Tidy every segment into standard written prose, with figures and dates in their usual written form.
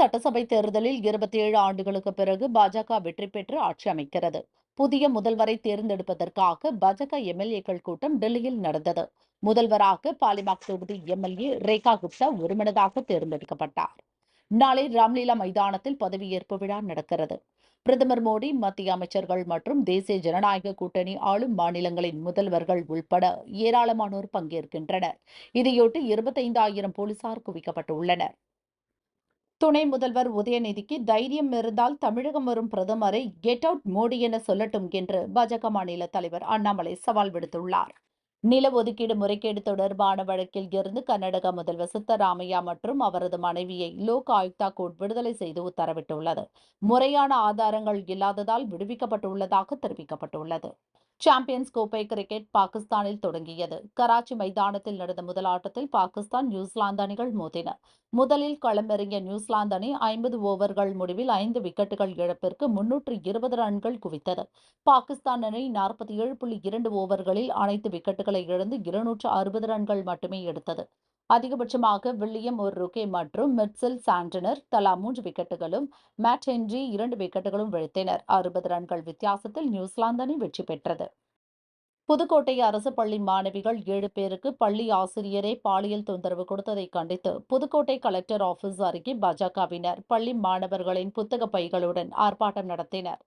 சட்டசபை தேர்தலில் 27 ஆண்டுகளுக்கு பிறகு பாஜக வெற்றி பெற்று ஆட்சி அமைக்கிறது. புதிய முதல்வரை தேர்ந்தெடுப்பதற்காக பாஜக எம்எல்ஏக்கள் கூட்டம் டெல்லியில் நடந்தது. முதல்வராக பாலிமாக் தொகுதி எம்எல்ஏ ரேகா குப்தா ஒருமனதாக தேர்ந்தெடுக்கப்பட்டார். நாளை ராம்லீலா மைதானத்தில் பதவியேற்பு விழா நடக்கிறது. பிரதமர் மோடி, மத்திய அமைச்சர்கள் மற்றும் தேசிய ஜனநாயக கூட்டணி ஆளும் மாநிலங்களின் முதல்வர்கள் உள்பட ஏராளமானோர் பங்கேற்கின்றனர். இதையொட்டி 25,000 போலீசார் குவிக்கப்பட்டுள்ளனர். துணை முதல்வர் உதயநிதிக்கு தைரியம் இருந்தால் தமிழகம் வரும் பிரதமரை கெட் அவுட் மோடி என சொல்லட்டும் என்று பாஜக மாநில தலைவர் அண்ணாமலை சவால் விடுத்துள்ளார். நில ஒதுக்கீடு முறைகேடு தொடர்பான வழக்கில் இருந்து கர்நாடக முதல்வர் சித்தராமையா மற்றும் அவரது மனைவியை லோக் ஆயுக்தா கோர்ட் விடுதலை செய்து உத்தரவிட்டுள்ளது. முறையான ஆதாரங்கள் இல்லாததால் விடுவிக்கப்பட்டுள்ளதாக தெரிவிக்கப்பட்டுள்ளது. சாம்பியன்ஸ் கோப்பை கிரிக்கெட் பாகிஸ்தானில் தொடங்கியது. கராச்சி மைதானத்தில் நடந்த முதல் ஆட்டத்தில் பாகிஸ்தான், நியூசிலாந்து அணிகள் மோதின. முதலில் களமிறங்கிய நியூசிலாந்து அணி 50 ஓவர்கள் முடிவில் 5 விக்கெட்டுகள் இழப்பிற்கு 320 ரன்கள் குவித்தது. பாகிஸ்தான் அணி 47.2 ஓவர்களில் அனைத்து விக்கெட்டுகளை இழந்து 260 ரன்கள் மட்டுமே எடுத்தது. அதிகபட்சமாக வில்லியம் ஒரு ருக்கே மற்றும் மிட்செல் சாண்டனர் தலா 3 விக்கெட்டுகளும், மேட் ஹென்றி 2 விக்கெட்டுகளும் வீழ்த்தினர். 60 ரன்கள் வித்தியாசத்தில் நியூசிலாந்து அணி வெற்றி பெற்றது. புதுக்கோட்டை அரசு பள்ளி மாணவிகள் 7 பேருக்கு பள்ளி ஆசிரியரே பாலியல் தொந்தரவு கொடுத்ததை கண்டித்து புதுக்கோட்டை கலெக்டர் ஆபீஸ் அருகே பாஜகவினர் பள்ளி மாணவர்களின் புத்தக பைகளுடன் ஆர்ப்பாட்டம் நடத்தினர்.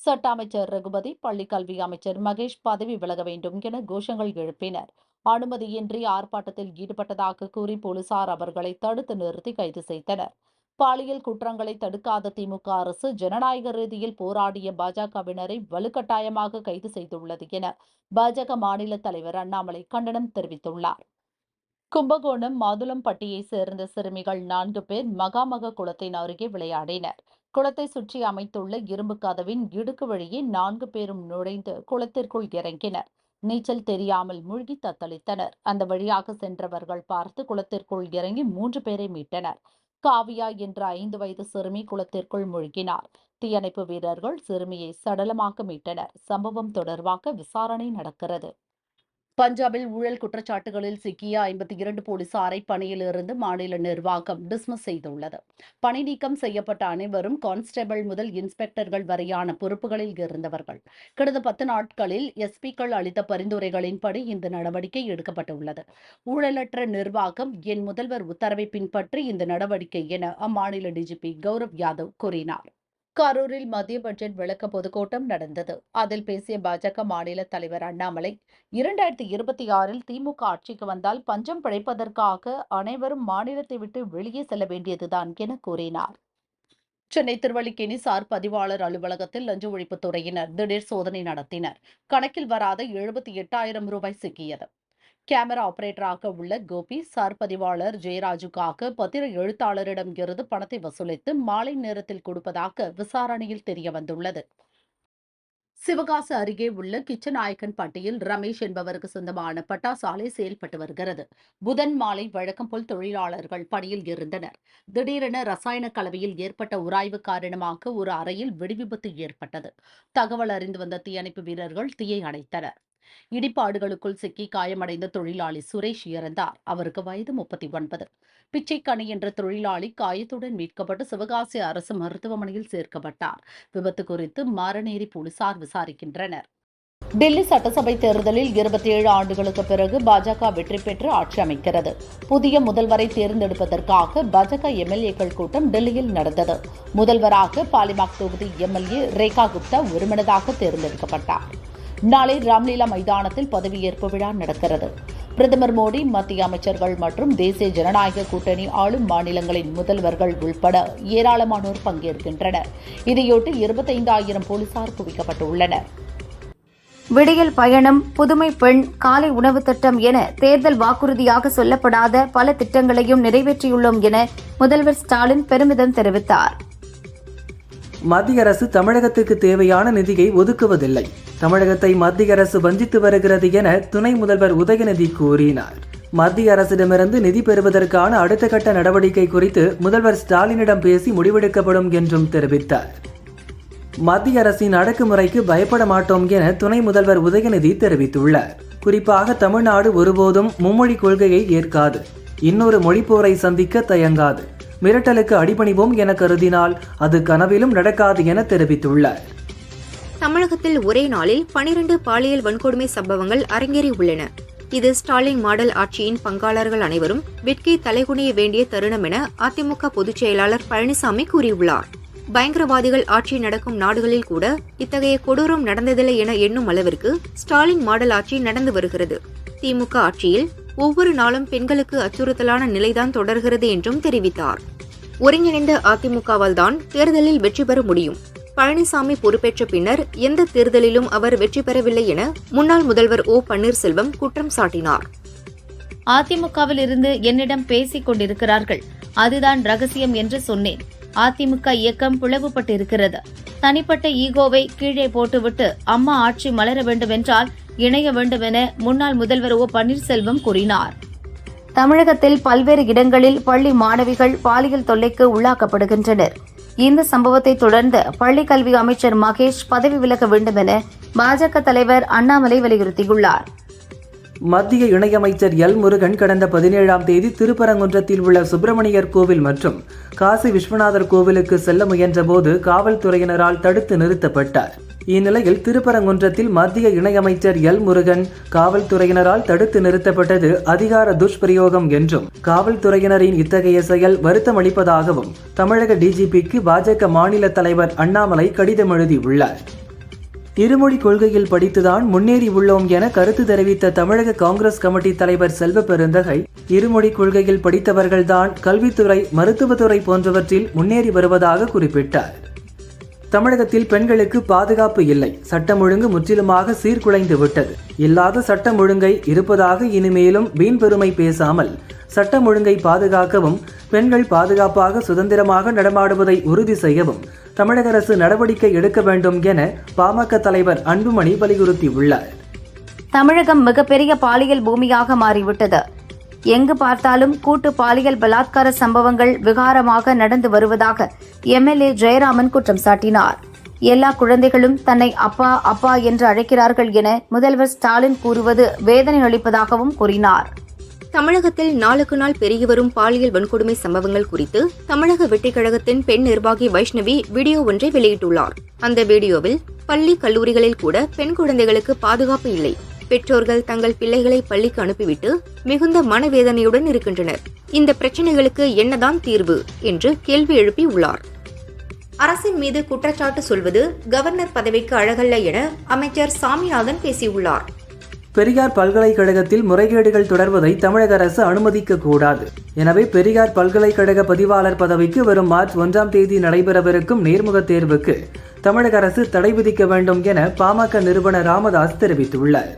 சட்ட அமைச்சர் ரகுபதி, பள்ளிக் கல்வி அமைச்சர் மகேஷ் பதவி விலக வேண்டும் என கோஷங்கள் எழுப்பினர். அனுமதியின்றி ஆர்ப்பாட்டத்தில் ஈடுபட்டதாக கூறி போலீசார் அவர்களை தடுத்து நிறுத்தி கைது செய்தனர். பாலியல் குற்றங்களை தடுக்காத திமுக அரசு ஜனநாயக ரீதியில் போராடிய பாஜகவினரை வலுக்கட்டாயமாக கைது செய்துள்ளது என பாஜக மாநில தலைவர் அண்ணாமலை கண்டனம் தெரிவித்துள்ளார். கும்பகோணம் மாதுளம்பட்டியைச் சேர்ந்த சிறுமிகள் 4 பேர் மகாமக குளத்தின் அருகே விளையாடினர். குளத்தை சுற்றி அமைத்துள்ள இரும்பு கதவின் இடுக்கு வழியே 4 பேரும் நுழைந்து குளத்திற்குள் இறங்கினர். நீச்சல் தெரியாமல் மூழ்கி தத்தளித்தனர். அந்த வழியாக சென்றவர்கள் பார்த்து குளத்திற்குள் இறங்கி 3 பேரை மீட்டனர். காவியா என்ற 5 வயது சிறுமி குளத்திற்குள் மூழ்கினார். தீயணைப்பு வீரர்கள் சிறுமியை சடலமாக மீட்டனர். சம்பவம் தொடர்பாக விசாரணை நடக்கிறது. பஞ்சாபில் ஊழல் குற்றச்சாட்டுகளில் சிக்கிய 52 போலீசாரை பணியிலிருந்து மாநில நிர்வாகம் டிஸ்மிஸ் செய்துள்ளது. பணி நீக்கம் செய்யப்பட்ட அனைவரும் கான்ஸ்டபிள் முதல் இன்ஸ்பெக்டர்கள் வரையான பொறுப்புகளில் இருந்தவர்கள். கடந்த 10 நாட்களில் எஸ்பிக்கள் அளித்த பரிந்துரைகளின்படி இந்த நடவடிக்கை எடுக்கப்பட்டுள்ளது. ஊழலற்ற நிர்வாகம், என் முதல்வர் உத்தரவை பின்பற்றி இந்த நடவடிக்கை என அம்மாநில டிஜிபி கௌரவ் யாதவ் கூறினார். கரூரில் மத்திய பட்ஜெட் விளக்க பொதுக்கூட்டம் நடந்தது. அதில் பேசிய பாஜக மாநில தலைவர் அண்ணாமலை, 2026இல் திமுக ஆட்சிக்கு வந்தால் பஞ்சம் பிழைப்பதற்காக அனைவரும் மாநிலத்தை விட்டு வெளியே செல்ல வேண்டியதுதான் என கூறினார். சென்னை திருவல்லிக்கேணி சார் பதிவாளர் அலுவலகத்தில் லஞ்ச ஒழிப்புத்துறையினர் திடீர் சோதனை நடத்தினர். கணக்கில் வராத 78,000 ரூபாய் சிக்கியது. கேமரா ஆபரேட்டராக உள்ள கோபி, சார் பதிவாளர் ஜெயராஜுக்காக பத்திர எழுத்தாளரிடம் இருந்து பணத்தை வசூலித்து மாலை நேரத்தில் கொடுப்பதாக விசாரணையில் தெரியவந்துள்ளது. சிவகாசி அருகே உள்ள கிச்சநாயக்கன்பட்டியில் ரமேஷ் என்பவருக்கு சொந்தமான பட்டாசு ஆலை செயல்பட்டு வருகிறது. புதன் மாலை வழக்கம் போல் தொழிலாளர்கள் பணியில் இருந்தனர். திடீரென ரசாயன கலவையில் ஏற்பட்ட உராய்வு காரணமாக ஒரு அறையில் வெடிவிபத்து ஏற்பட்டது. தகவல் அறிந்து வந்த தீயணைப்பு வீரர்கள் தீயை அணைத்தனர். இடிபாடுகளுக்குள் சிக்கி காயமடைந்த தொழிலாளி சுரேஷ் இறந்தார். அவருக்கு வயது 39. பிச்சைக்கனி என்ற தொழிலாளி காயத்துடன் மீட்கப்பட்டு சிவகாசி அரசு மருத்துவமனையில் சேர்க்கப்பட்டார். விபத்து குறித்து மாரநேரி போலீசார் விசாரிக்கின்றனர். டெல்லி சட்டசபை தேர்தலில் 27 ஆண்டுகளுக்கு பிறகு பாஜக வெற்றி பெற்று ஆட்சி அமைக்கிறது. புதிய முதல்வரை தேர்ந்தெடுப்பதற்காக பாஜக எம்எல்ஏக்கள் கூட்டம் டெல்லியில் நடந்தது. முதல்வராக பாலிமாக் தொகுதி எம்எல்ஏ ரேகா குப்தா ஒருமனதாக தேர்ந்தெடுக்கப்பட்டார். நாளை ராம்லீலா மைதானத்தில் பதவியேற்பு விழா நடக்கிறது. பிரதமர் மோடி, மத்திய அமைச்சர்கள் மற்றும் தேசிய ஜனநாயக கூட்டணி ஆளும் மாநிலங்களின் முதல்வர்கள் உள்பட ஏராளமானோர் பங்கேற்கின்றனர். இதையொட்டி 25,000 போலீசார் குவிக்கப்பட்டுள்ளனர். விடியல் பயணம், புதுமை பெண், காலை உணவு திட்டம் என தேர்தல் வாக்குறுதியாக சொல்லப்படாத பல திட்டங்களையும் நிறைவேற்றியுள்ளோம் என முதல்வர் ஸ்டாலின் பெருமிதம் தெரிவித்தார். மத்திய அரசு தமிழகத்துக்கு தேவையான நிதியை ஒதுக்குவதில்லை. தமிழகத்தை மத்திய அரசு வஞ்சித்து வருகிறது என துணை முதல்வர் உதயநிதி கூறினார். மத்திய அரசிடமிருந்து நிதி பெறுவதற்கான அடுத்த கட்ட நடவடிக்கை குறித்து முதல்வர் ஸ்டாலினிடம் பேசி முடிவெடுக்கப்படும் என்றும் தெரிவித்தார். மத்திய அரசின் அடக்குமுறைக்கு பயப்பட மாட்டோம் என துணை முதல்வர் உதயநிதி தெரிவித்துள்ளார். குறிப்பாக தமிழ்நாடு ஒருபோதும் மும்மொழி கொள்கையை ஏற்காது, இன்னொரு மொழிப்போரை சந்திக்க தயங்காது. மிரட்டலுக்கு அடிபணிவோம் என கருதினால் அது கனவிலும் நடக்காது என தெரிவித்துள்ளார். தமிழகத்தில் ஒரே நாளில் 12 பாலியல் வன்கொடுமை சம்பவங்கள் அரங்கேறியுள்ளன. இது ஸ்டாலின் மாடல் ஆட்சியின் பங்காளர்கள் அனைவரும் வெட்கி தலைகுனிய வேண்டிய தருணம் என அதிமுக பொதுச் செயலாளர் பழனிசாமி கூறியுள்ளார். பயங்கரவாதிகள் ஆட்சி நடக்கும் நாடுகளில் கூட இத்தகைய கொடூரம் நடந்ததில்லை என எண்ணும் அளவிற்கு ஸ்டாலின் மாடல் ஆட்சி நடந்து வருகிறது. திமுக ஆட்சியில் ஒவ்வொரு நாளும் பெண்களுக்கு அச்சுறுத்தலான நிலைதான் தொடர்கிறது என்றும் தெரிவித்தார். ஒருங்கிணைந்த அதிமுகவால் தான் தேர்தலில் வெற்றி பெற முடியும். பழனிசாமி பொறுப்பேற்ற பின்னர் எந்த தேர்தலிலும் அவர் வெற்றி பெறவில்லை என முன்னாள் முதல்வர் ஓ பன்னீர்செல்வம் குற்றம் சாட்டினார். அதிமுகவில் இருந்து என்னிடம் பேசிக் கொண்டிருக்கிறார்கள், அதுதான் ரகசியம் என்று சொன்னேன். அதிமுக இயக்கம் பிளவுபட்டிருக்கிறது. தனிப்பட்ட ஈகோவை கீழே போட்டுவிட்டு அம்மா ஆட்சி மலர வேண்டுமென்றால் இணைய வேண்டும் என முன்னாள் முதல்வர் ஓ பன்னீர்செல்வம் கூறினார். தமிழகத்தில் பல்வேறு இடங்களில் பள்ளி மாணவிகள் பாலியல் தொல்லைக்கு உள்ளாக்கப்படுகின்றனர். இந்த சம்பவத்தை தொடர்ந்து பள்ளிக் கல்வி அமைச்சர் மகேஷ் பதவி விலக வேண்டும் என பாஜக தலைவர் அண்ணாமலை வலியுறுத்தியுள்ளார். மத்திய இணையமைச்சர் எல் முருகன் கடந்த 17ஆம் தேதி திருப்பரங்குன்றத்தில் உள்ள சுப்பிரமணியர் கோவில் மற்றும் காசி விஸ்வநாதர் கோவிலுக்கு செல்ல முயன்றபோது காவல்துறையினரால் தடுத்து நிறுத்தப்பட்டார். இந்நிலையில் திருப்பரங்குன்றத்தில் மத்திய இணையமைச்சர் எல் முருகன் காவல்துறையினரால் தடுத்து நிறுத்தப்பட்டது அதிகார துஷ்பிரயோகம் என்றும் காவல்துறையினரின் இத்தகைய செயல் வருத்தமளிப்பதாகவும் தமிழக டிஜிபிக்கு பாஜக மாநில தலைவர் அண்ணாமலை கடிதம் எழுதியுள்ளார். இருமொழி கொள்கையில் படித்துதான் முன்னேறி உள்ளோம் என கருத்து தெரிவித்த தமிழக காங்கிரஸ் கமிட்டி தலைவர் செல்வ பெருந்தகை, இருமொழி கொள்கையில் படித்தவர்கள்தான் கல்வித்துறை, மருத்துவத்துறை போன்றவற்றில் முன்னேறி வருவதாக குறிப்பிட்டார். தமிழகத்தில் பெண்களுக்கு பாதுகாப்பு இல்லை, சட்டம் ஒழுங்கு முற்றிலுமாக சீர்குலைந்து விட்டது. இல்லாத சட்டம் ஒழுங்கை இருப்பதாக இனிமேலும் வீண் பெருமை பேசாமல் சட்டம் ஒழுங்கை பாதுகாக்கவும், பெண்கள் பாதுகாப்பாக சுதந்திரமாக நடமாடுவதை உறுதி செய்யவும் தமிழக அரசு நடவடிக்கை எடுக்க வேண்டும் என பாமக தலைவர் அன்புமணி வலியுறுத்தியுள்ளார். தமிழகம் மிகப்பெரிய பாலியல் பூமியாக மாறிவிட்டது. எங்கு பார்த்தாலும் கூட்டு பாலியல் பலாத்கார சம்பவங்கள் விகாரமாக நடந்து வருவதாக எம்எல்ஏ ஜெயராமன் குற்றம் சாட்டினார். எல்லா குழந்தைகளும் தன்னை அப்பா அப்பா என்று அழைக்கிறார்கள் என முதல்வர் ஸ்டாலின் கூறுவது வேதனை அளிப்பதாகவும் கூறினார். தமிழகத்தில் நாளுக்கு நாள் பெருகி வரும் பாலியல் வன்கொடுமை சம்பவங்கள் குறித்து தமிழக வெற்றிக் கழகத்தின் பெண் நிர்வாகி வைஷ்ணவி வீடியோ ஒன்றை வெளியிட்டுள்ளார். அந்த வீடியோவில் பள்ளி கல்லூரிகளில் கூட பெண் குழந்தைகளுக்கு பாதுகாப்பு இல்லை. பெற்றோர்கள் தங்கள் பிள்ளைகளை பள்ளிக்கு அனுப்பிவிட்டு மிகுந்த மனவேதனையுடன் இருக்கின்றனர். இந்த பிரச்சினைகளுக்கு என்னதான் தீர்வு என்று கேள்வி எழுப்பியுள்ளார். அரசின் மீது குற்றச்சாட்டு சொல்வது கவர்னர் பதவிக்கு அழகல்ல என அமைச்சர் சாமிநாதன் பேசியுள்ளார். பெரியார் பல்கலைக்கழகத்தில் முறைகேடுகள் தொடர்வதை தமிழக அரசு அனுமதிக்க கூடாது. எனவே பெரியார் பல்கலைக்கழக பதிவாளர் பதவிக்கு வரும் மார்ச் 1ஆம் தேதி நடைபெறவிருக்கும் நேர்முக தேர்வுக்கு தமிழக அரசு தடை விதிக்க வேண்டும் என பாமக நிறுவனர் ராமதாஸ் தெரிவித்துள்ளார்.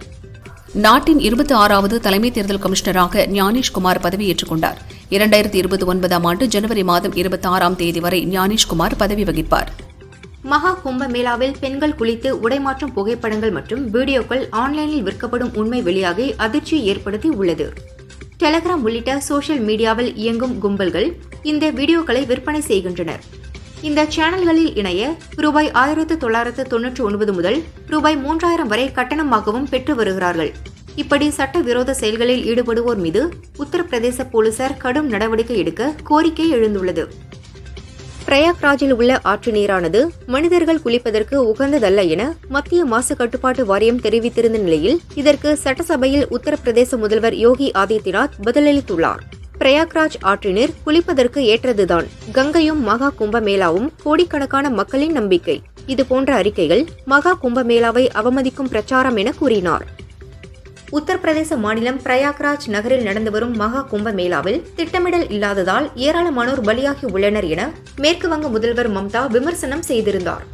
நாட்டின் 26வது தலைமை தேர்தல் கமிஷனராக ஞானேஷ்குமார் பதவியேற்றுக் கொண்டார். 2029ஆம் ஆண்டு ஜனவரி மாதம் 26ஆம் தேதி வரை ஞானேஷ்குமார் பதவி வகிப்பார். மகா கும்ப மேளாவில் பெண்கள் குளித்து உடைமாற்றும் புகைப்படங்கள் மற்றும் வீடியோக்கள் ஆன்லைனில் விற்கப்படும் உண்மை வெளியாகி அதிர்ச்சியை ஏற்படுத்தி உள்ளது. டெலிகிராம் உள்ளிட்ட சோசியல் மீடியாவில் இயங்கும் கும்பல்கள் இந்த வீடியோக்களை விற்பனை செய்கின்றனர். இந்த சேனல்களில் இணைய ரூபாய் 1999 முதல் ரூபாய் 3000 வரை கட்டணமாகவும் பெற்று வருகிறார்கள். இப்படி சட்டவிரோத செயல்களில் ஈடுபடுவோர் மீது உத்தரப்பிரதேச போலீசார் கடும் நடவடிக்கை எடுக்க கோரிக்கை எழுந்துள்ளது. பிரயாக்ராஜில் உள்ள ஆற்று நீரானது மனிதர்கள் குளிப்பதற்கு உகந்ததல்ல என மத்திய மாசு கட்டுப்பாட்டு வாரியம் தெரிவித்திருந்த நிலையில் இதற்கு சட்டசபையில் உத்தரப்பிரதேச முதல்வர் யோகி ஆதித்யநாத் பதிலளித்துள்ளார். பிரயாக்ராஜ் ஆற்று நீர் குளிப்பதற்கு ஏற்றதுதான். கங்கையும் மகா கும்பமேளாவும் கோடிக்கணக்கான மக்களின் நம்பிக்கை. இதுபோன்ற அறிக்கைகள் மகா கும்பமேளாவை அவமதிக்கும் பிரச்சாரம் என கூறினார். உத்தரப்பிரதேச மாநிலம் பிரயாக்ராஜ் நகரில் நடந்து வரும் மகா கும்பமேளாவில் திட்டமிடல் இல்லாததால் ஏராளமானோர் பலியாகி உள்ளனர் என மேற்கு வங்க முதல்வர் மம்தா விமர்சனம் செய்திருந்தார்.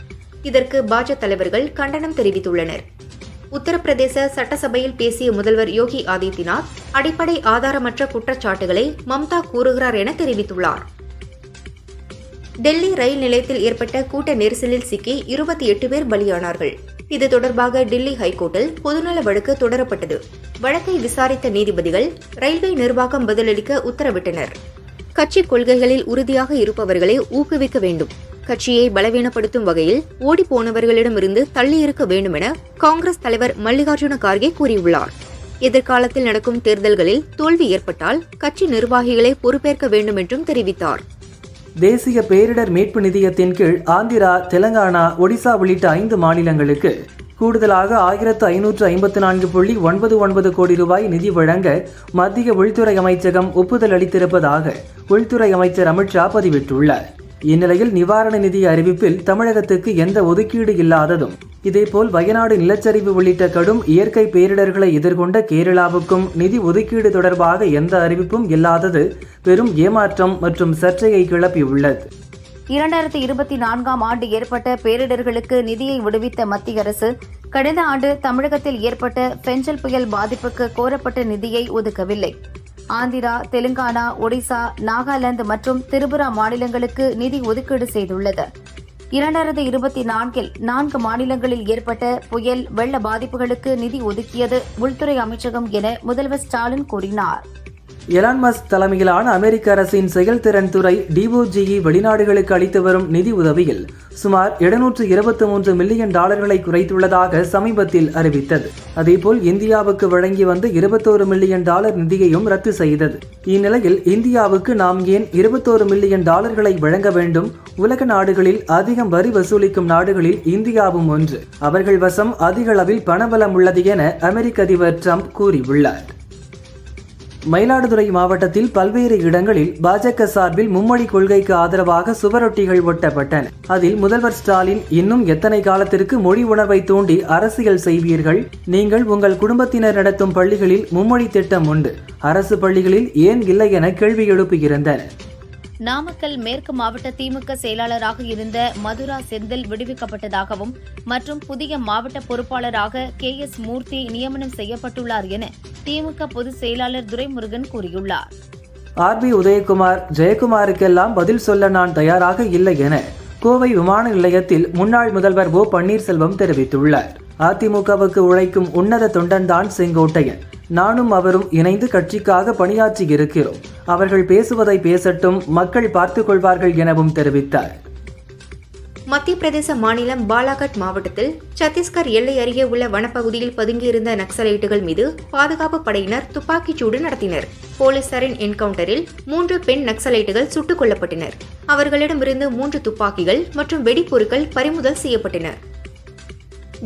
இதற்கு பாஜக தலைவர்கள் கண்டனம் தெரிவித்துள்ளனர். உத்தரப்பிரதேச சட்டசபையில் பேசிய முதல்வர் யோகி ஆதித்யநாத் அடிப்படை ஆதாரமற்ற குற்றச்சாட்டுகளை மம்தா கூறுகிறார் என தெரிவித்துள்ளார். டெல்லி ரயில் நிலையத்தில் ஏற்பட்ட கூட்ட நெரிசலில் சிக்கி 28 பேர் பலியானார்கள். இது தொடர்பாக டெல்லி ஹைகோர்ட்டில் பொதுநல வழக்கு தொடரப்பட்டது. வழக்கை விசாரித்த நீதிபதிகள் ரயில்வே நிர்வாகம் பதிலளிக்க உத்தரவிட்டனர். கட்சி கொள்கைகளில் உறுதியாக இருப்பவர்களை ஊக்குவிக்க வேண்டும். கட்சியை பலவீனப்படுத்தும் வகையில் ஓடிப்போனவர்களிடமிருந்து தள்ளியிருக்க வேண்டும் என காங்கிரஸ் தலைவர் மல்லிகார்ஜுன கார்கே கூறியுள்ளார். எதிர்காலத்தில் நடக்கும் தேர்தல்களில் தோல்வி ஏற்பட்டால் கட்சி நிர்வாகிகளை பொறுப்பேற்க வேண்டும் என்றும் தெரிவித்தார். தேசிய பேரிடர் மீட்பு நிதியத்தின் கீழ் ஆந்திரா, தெலங்கானா, ஒடிசா உள்ளிட்ட 5 மாநிலங்களுக்கு கூடுதலாக 1554.99 கோடி ரூபாய் நிதி வழங்க மத்திய உள்துறை அமைச்சகம் ஒப்புதல் அளித்திருப்பதாக உள்துறை அமைச்சர் அமித்ஷா பதிவிட்டுள்ளார். இந்நிலையில் நிவாரண நிதி அறிவிப்பில் தமிழகத்துக்கு எந்த ஒதுக்கீடு இல்லாததும், இதேபோல் வயநாடு நிலச்சரிவு உள்ளிட்ட கடும் இயற்கை பேரிடர்களை எதிர்கொண்ட கேரளாவுக்கும் நிதி ஒதுக்கீடு தொடர்பாக எந்த அறிவிப்பும் இல்லாதது பெரும் ஏமாற்றம் மற்றும் சர்ச்சையை கிளப்பியுள்ளது. 2024ஆம் ஆண்டு ஏற்பட்ட பேரிடர்களுக்கு நிதியை விடுவித்த மத்திய அரசு கடந்த ஆண்டு தமிழகத்தில் ஏற்பட்ட பெஞ்சல் புயல் பாதிப்புக்கு கோரப்பட்ட நிதியை ஒதுக்கவில்லை. ஆந்திரா, தெலுங்கானா, ஒடிசா, நாகாலாந்து மற்றும் திரிபுரா மாநிலங்களுக்கு நிதி ஒதுக்கீடு செய்துள்ளது. 2024இல் 4 மாநிலங்களில் ஏற்பட்ட புயல் வெள்ள பாதிப்புகளுக்கு நிதி ஒதுக்கியது உள்துறை அமைச்சகம் என முதல்வர் ஸ்டாலின் கூறினார். எலான் மஸ்க் தலைமையிலான அமெரிக்க அரசின் செயல்திறன் துறை DOGE வெளிநாடுகளுக்கு அளித்து வரும் நிதி உதவியில் சுமார் $723 மில்லியன் குறைத்துள்ளதாக சமீபத்தில் அறிவித்தது. அதேபோல் இந்தியாவுக்கு வழங்கி வந்த $21 மில்லியன் நிதியையும் ரத்து செய்தது. இந்நிலையில் இந்தியாவுக்கு நாம் ஏன் $21 மில்லியன் வழங்க வேண்டும்? உலக நாடுகளில் அதிகம் வரி வசூலிக்கும் நாடுகளில் இந்தியாவும் ஒன்று. அவர்கள் வசம் அதிக அளவில் பணபலம் உள்ளது என அமெரிக்க அதிபர் ட்ரம்ப் கூறியுள்ளார். மயிலாடுதுறை மாவட்டத்தில் பல்வேறு இடங்களில் பாஜக சார்பில் மும்மொழி கொள்கைக்கு ஆதரவாக சுவரொட்டிகள் ஒட்டப்பட்டன. அதில் முதல்வர் ஸ்டாலின், இன்னும் எத்தனை காலத்திற்கு மொழி உணர்வை தூண்டி அரசியல் செய்வீர்கள்? நீங்கள் உங்கள் குடும்பத்தினர் நடத்தும் பள்ளிகளில் மும்மொழி திட்டம் உண்டு, அரசு பள்ளிகளில் ஏன் இல்லை என கேள்வி எழுப்புகின்றனர். நாமக்கல் மேற்கு மாவட்ட திமுக செயலாளராக இருந்த மதுரா செந்தில் விடுவிக்கப்பட்டதாகவும் மற்றும் புதிய மாவட்ட பொறுப்பாளராக KS மூர்த்தி நியமனம் செய்யப்பட்டுள்ளார் என திமுக பொதுச் செயலாளர் துரைமுருகன் கூறியுள்ளார். RB உதயகுமார், ஜெயக்குமாருக்கெல்லாம் பதில் சொல்ல நான் தயாராக இல்லை என கோவை விமான நிலையத்தில் முன்னாள் முதல்வர் O பன்னீர்செல்வம் தெரிவித்துள்ளார். அதிமுகவுக்கு உழைக்கும் உன்னத தொண்டன்தான் செங்கோட்டையன். நானும் அவரும் இணைந்து கட்சிக்காக பணியாற்றி இருக்கிறோம். அவர்கள் பேசுவதை பேசட்டும், மக்கள் பார்த்துக் கொள்வார்கள் எனவும் தெரிவித்தார். மத்திய பிரதேச மாநிலம் பாலாகட் மாவட்டத்தில் சத்தீஸ்கர் எல்லை அருகே உள்ள வனப்பகுதியில் பதுங்கியிருந்த நக்சலைட்டுகள் மீது பாதுகாப்பு படையினர் துப்பாக்கிச்சூடு நடத்தினர். போலீசாரின் என்கவுண்டரில் 3 பெண் நக்சலைட்டுகள் சுட்டுக் கொல்லப்பட்டனர். அவர்களிடமிருந்து 3 துப்பாக்கிகள் மற்றும் வெடிப்பொருட்கள் பறிமுதல் செய்யப்பட்டன.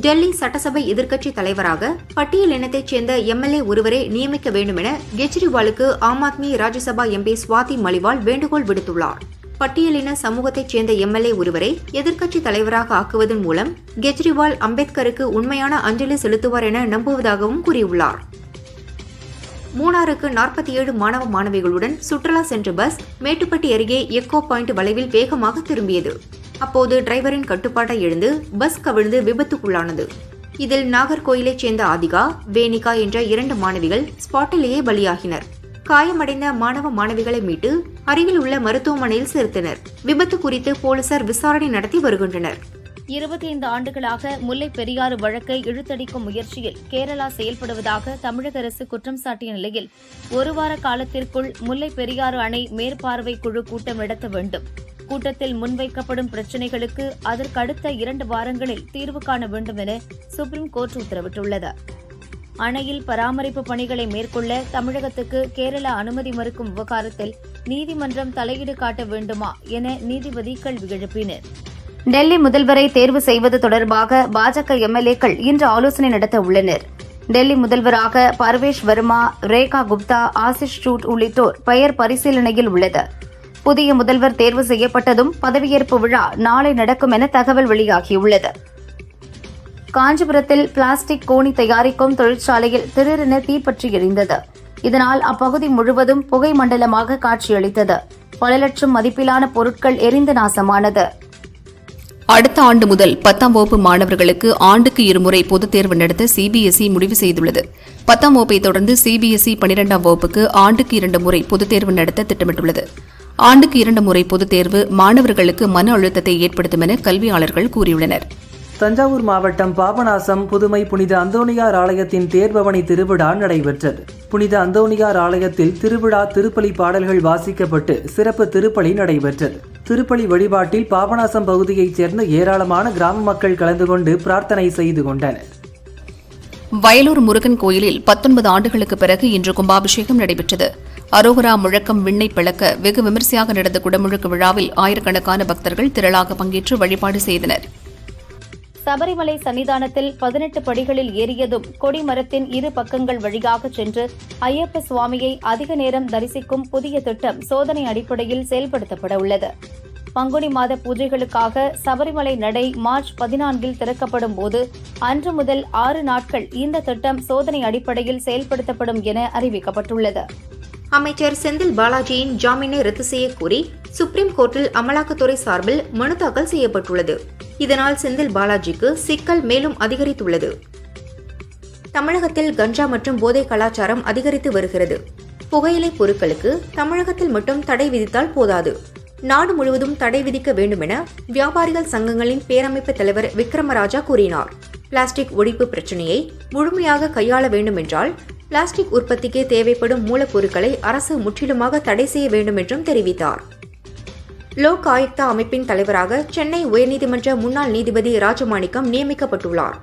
டெல்லி சட்டசபை எதிர்க்கட்சி தலைவராக பட்டியல் இனத்தைச் சேர்ந்த MLA ஒருவரை நியமிக்க வேண்டும் என கெஜ்ரிவாலுக்கு ஆம் ஆத்மி ராஜ்யசபா MP ஸ்வாதி மலிவால் வேண்டுகோள் விடுத்துள்ளார். பட்டியலின சமூகத்தைச் சேர்ந்த MLA ஒருவரை எதிர்க்கட்சி தலைவராக ஆக்குவதன் மூலம் கெஜ்ரிவால் அம்பேத்கருக்கு உண்மையான அஞ்சலி செலுத்துவார் என நம்புவதாகவும் கூறியுள்ளார். மூணாருக்கு 47 மாணவ மாணவிகளுடன் சுற்றுலா சென்ற பஸ் மேட்டுப்பட்டி அருகே எக்கோ பாயிண்ட் வளைவில் வேகமாக திரும்பியது. அப்போது டிரைவரின் கட்டுப்பாட்டை இழந்து பஸ் கவிழ்ந்து விபத்துக்குள்ளானது. இதில் நாகர்கோயிலைச் சேர்ந்த ஆதிகா, வேணிகா என்ற 2 மாணவிகள் ஸ்பாட்டிலேயே பலியாகினர். காயமடைந்த மாணவ மாணவிகளை மீட்டு அருகில் உள்ள மருத்துவமனையில் சேர்த்தனர். விபத்து குறித்து போலீசார் விசாரணை நடத்தி வருகின்றனர். 25 ஆண்டுகளாக முல்லை பெரியாறு வழக்கை இழுத்தடிக்கும் முயற்சியில் கேரளா செயல்படுவதாக தமிழக அரசு குற்றம் சாட்டிய நிலையில் 1 வார காலத்திற்குள் முல்லை பெரியாறு அணை மேற்பார்வை குழு கூட்டம் நடத்த வேண்டும். கூட்டத்தில் முன்வைக்கப்படும் பிரச்சினைகளுக்கு அதற்கு அடுத்த 2 வாரங்களில் தீர்வு காண வேண்டும் என சுப்ரீம் கோர்ட் உத்தரவிட்டுள்ளது. அணையில் பராமரிப்பு பணிகளை மேற்கொள்ள தமிழகத்துக்கு கேரளா அனுமதி மறுக்கும் விவகாரத்தில் நீதிமன்றம் தலையீடு காட்ட வேண்டுமா என நீதிபதி கேள்வி எழுப்பினர். டெல்லி முதல்வரை தேர்வு செய்வது தொடர்பாக பாஜக MLAக்கள் இன்று ஆலோசனை நடத்த உள்ளனர். டெல்லி முதல்வராக பர்வேஷ் வர்மா, ரேகா குப்தா, ஆசிஷ் சூட் உள்ளிட்டோர் பெயர் பரிசீலனையில் உள்ளது. புதிய முதல்வர் தேர்வு செய்யப்பட்டதும் பதவியேற்பு விழா நாளை நடக்கும் என தகவல் வெளியாகியுள்ளது. காஞ்சிபுரத்தில் பிளாஸ்டிக் கோணி தயாரிக்கும் தொழிற்சாலையில் திடீரென தீப்பற்றி எரிந்தது. இதனால் அப்பகுதி முழுவதும் புகை மண்டலமாக காட்சியளித்தது. பல லட்சம் மதிப்பிலான பொருட்கள் எரிந்து நாசமானது. அடுத்த ஆண்டு முதல் 10ஆம் வகுப்பு மாணவர்களுக்கு ஆண்டுக்கு 2 முறை பொதுத் தேர்வு நடத்த CBSE முடிவு செய்துள்ளது. 10ஆம் வகுப்பை தொடர்ந்து CBSE 12ஆம் வகுப்புக்கு ஆண்டுக்கு 2 முறை பொதுத் தேர்வு நடத்த திட்டமிட்டுள்ளது. ஆண்டுக்கு 2 முறை பொதுத் தேர்வு மாணவர்களுக்கு மன அழுத்தத்தை ஏற்படுத்தும் என கல்வியாளர்கள் கூறியுள்ளனர். தஞ்சாவூர் மாவட்டம் பாபநாசம் புதுமை புனித அந்தோணியார் ஆலயத்தின் தேர்பவனி திருவிழா நடைபெற்றது. புனித அந்தோணியார் ஆலயத்தில் திருவிழா திருப்பலி பாடல்கள் வாசிக்கப்பட்டு சிறப்பு திருப்பலி நடைபெற்றது. திருப்பலி வழிபாட்டில் பாபநாசம் பகுதியைச் சேர்ந்த ஏராளமான கிராம மக்கள் கலந்து கொண்டு பிரார்த்தனை செய்து கொண்டனர். வயலூர் முருகன் கோயிலில் 19 ஆண்டுகளுக்கு பிறகு இன்று கும்பாபிஷேகம் நடைபெற்றது. அரோகரா முழக்கம் விண்ணை பிளக்க வெகு விமரிசையாக நடந்த குடமுழுக்கு விழாவில் ஆயிரக்கணக்கான பக்தர்கள் திரளாக பங்கேற்று வழிபாடு செய்தனர். சபரிமலை சன்னிதானத்தில் 18 படிகளில் ஏறியதும் கொடிமரத்தின் இரு பக்கங்கள் வழியாக சென்று ஐயப்ப சுவாமியை அதிக நேரம் தரிசிக்கும் புதிய திட்டம் சோதனை அடிப்படையில் செயல்படுத்தப்பட உள்ளது. பங்குனி மாத பூஜைகளுக்காக சபரிமலை நடை மார்ச் 14 திறக்கப்படும் போது அன்று முதல் 6 நாட்கள் இந்த திட்டம் சோதனை அடிப்படையில் செயல்படுத்தப்படும் என அறிவிக்கப்பட்டுள்ளது. அமைச்சர் செந்தில் பாலாஜியின் ஜாமீனை ரத்து செய்ய கோரி சுப்ரீம் கோர்ட்டில் அமலாக்கத்துறை சார்பில் மனு தாக்கல் செய்யப்பட்டுள்ளது. இதனால் செந்தில் பாலாஜிக்கு சிக்கல் மேலும் அதிகரித்துள்ளது. தமிழகத்தில் கஞ்சா மற்றும் போதை கலாச்சாரம் அதிகரித்து வருகிறது. புகையிலை பொருட்களுக்கு தமிழகத்தில் மட்டும் தடை விதித்தால் போதாது, நாடு முழுவதும் தடை விதிக்க வேண்டும் என வியாபாரிகள் சங்கங்களின் பேரமைப்பு தலைவர் விக்ரமராஜா கூறினார். பிளாஸ்டிக் ஒழிப்பு பிரச்சினையை முழுமையாக கையாள வேண்டும் என்றால் பிளாஸ்டிக் உற்பத்திக்கு தேவைப்படும் மூலப்பொருட்களை அரசு முற்றிலுமாக தடை செய்ய வேண்டும் என்றும் தெரிவித்தார். லோக் ஆயுக்தா அமைப்பின் தலைவராக சென்னை உயர்நீதிமன்ற முன்னாள் நீதிபதி ராஜமாணிக்கம் நியமிக்கப்பட்டுள்ளார்.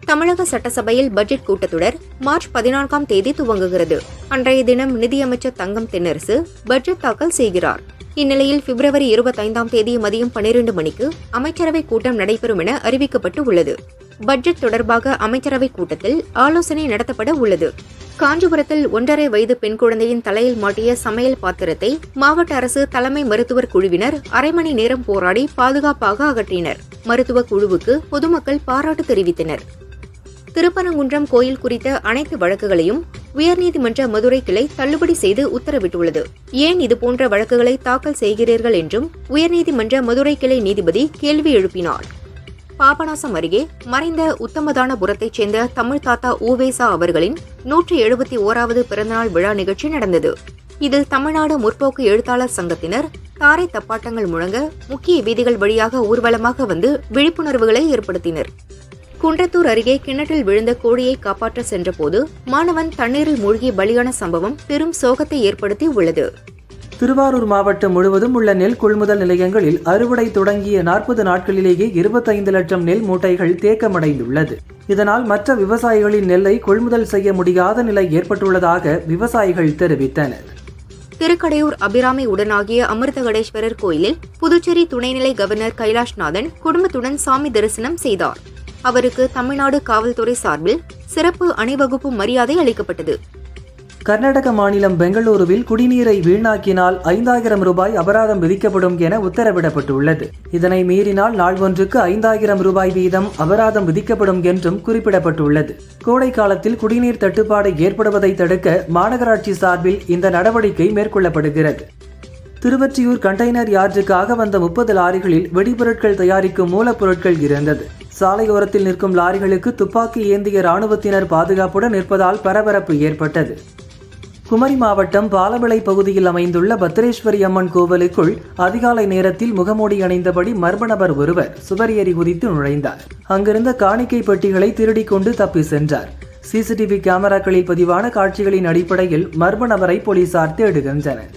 தமிழக சட்டசபையில் பட்ஜெட் கூட்டத்தொடர் மார்ச் 14ஆம் தேதி துவங்குகிறது. அன்றைய தினம் நிதியமைச்சர் தங்கம் தென்னரசு பட்ஜெட் தாக்கல் செய்கிறார். இந்நிலையில் பிப்ரவரி 25ஆம் தேதி மதியம் 12 மணிக்கு அமைச்சரவை கூட்டம் நடைபெறும் என அறிவிக்கப்பட்டு உள்ளது. பட்ஜெட் தொடர்பாக அமைச்சரவை கூட்டத்தில் ஆலோசனை நடத்தப்பட உள்ளது. காஞ்சிபுரத்தில் 1.5 வயது பெண் குழந்தையின் தலையில் மாட்டிய சமையல் பாத்திரத்தை மாவட்ட அரசு தலைமை மருத்துவர் குழுவினர் அரை மணி நேரம் போராடி பாதுகாப்பாக அகற்றினர். மருத்துவ குழுவுக்கு பொதுமக்கள் பாராட்டு தெரிவித்தனர். திருப்பரங்குன்றம் கோயில் குறித்த அனைத்து வழக்குகளையும் உயர்நீதிமன்ற மதுரை கிளை தள்ளுபடி செய்து உத்தரவிட்டுள்ளது. ஏன் இதுபோன்ற வழக்குகளை தாக்கல் செய்கிறீர்கள் என்றும் உயர்நீதிமன்ற மதுரை கிளை நீதிபதி கேள்வி எழுப்பினார். பாபநாசம் அருகே மறைந்த உத்தமதானபுரத்தைச் சேர்ந்த தமிழ் தாத்தா ஊவேசா அவர்களின் 171வது பிறந்தநாள் விழா நிகழ்ச்சி நடந்தது. இதில் தமிழ்நாடு முற்போக்கு எழுத்தாளர் சங்கத்தினர் தாரை தப்பாட்டங்கள் முழங்க முக்கிய வீதிகள் வழியாக ஊர்வலமாக வந்து விழிப்புணர்வுகளை ஏற்படுத்தினர். குன்றத்தூர் அருகே கிணற்றில் விழுந்த கோழியை காப்பாற்ற சென்றபோது மாணவன் தண்ணீரில் மூழ்கி பலியான சம்பவம் பெரும் சோகத்தை ஏற்படுத்தி உள்ளது. திருவாரூர் மாவட்டம் முழுவதும் உள்ள நெல் கொள்முதல் நிலையங்களில் அறுவடை தொடங்கிய 40 நாட்களிலேயே 25 லட்சம் நெல் மூட்டைகள் தேக்கமடைந்துள்ளது. இதனால் மற்ற விவசாயிகளின் நெல்லை கொள்முதல் செய்ய முடியாத நிலை ஏற்பட்டுள்ளதாக விவசாயிகள் தெரிவித்தனர். திருக்கடையூர் அபிராமி உடனாகிய அமிர்தகடேஸ்வரர் கோயிலில் புதுச்சேரி துணைநிலை கவர்னர் கைலாஷ்நாதன் குடும்பத்துடன் சாமி தரிசனம் செய்தார். அவருக்கு தமிழ்நாடு காவல்துறை சார்பில் சிறப்பு அணிவகுப்பு மரியாதை அளிக்கப்பட்டது. கர்நாடக மாநிலம் பெங்களூருவில் குடிநீரை வீணாக்கினால் 5000 ரூபாய் அபராதம் விதிக்கப்படும் என உத்தரவிடப்பட்டுள்ளது. இதனை மீறினால் நாள் ஒன்றுக்கு 5000 ரூபாய் வீதம் அபராதம் விதிக்கப்படும் என்றும் குறிப்பிடப்பட்டுள்ளது. கோடை காலத்தில் குடிநீர் தட்டுப்பாடு ஏற்படுவதை தடுக்க மாநகராட்சி சார்பில் இந்த நடவடிக்கை மேற்கொள்ளப்படுகிறது. திருவொற்றியூர் கண்டெய்னர் யார்டுக்காக வந்த 30 லாரிகளில் வெடிபொருட்கள் தயாரிக்கும் மூலப்பொருட்கள் இருந்தது. சாலையோரத்தில் நிற்கும் லாரிகளுக்கு துப்பாக்கி ஏந்திய ராணுவத்தினர் பாதுகாப்புடன் நிற்பதால் பரபரப்பு ஏற்பட்டது. குமரி மாவட்டம் பாலவிளை பகுதியில் அமைந்துள்ள பத்ரேஸ்வரி அம்மன் கோவிலுக்குள் அதிகாலை நேரத்தில் முகமூடி அணிந்தபடி மர்ம நபர் ஒருவர் சுவர் ஏறி குதித்து நுழைந்தார். அங்கிருந்த காணிக்கை பெட்டிகளை திருடிக் கொண்டு தப்பி சென்றார். சிசிடிவி கேமராக்களில் பதிவான காட்சிகளின் அடிப்படையில் மர்ம நபரை போலீசார் தேடுகின்றனர்.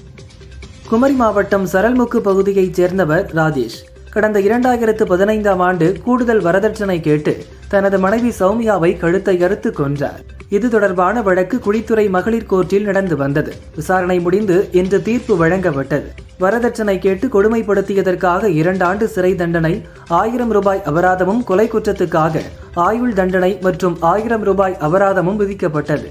குமரி மாவட்டம் சரல்முக்கு பகுதியைச் சேர்ந்தவர் ராஜேஷ் கடந்த 2015ஆம் ஆண்டு கூடுதல் வரதட்சணை கேட்டு தனது மனைவி சௌமியாவை கழுத்தை அறுத்து கொன்றார். இது தொடர்பான வழக்கு குழித்துறை மகளிர் கோர்ட்டில் நடந்து வந்தது. விசாரணை முடிந்து இன்று தீர்ப்பு வழங்கப்பட்டது. வரதட்சணை கேட்டு கொடுமைப்படுத்தியதற்காக 2 ஆண்டு சிறை தண்டனை, 1000 ரூபாய் அபராதமும், கொலை குற்றத்துக்காக ஆயுள் தண்டனை மற்றும் 1000 ரூபாய் அபராதமும் விதிக்கப்பட்டது.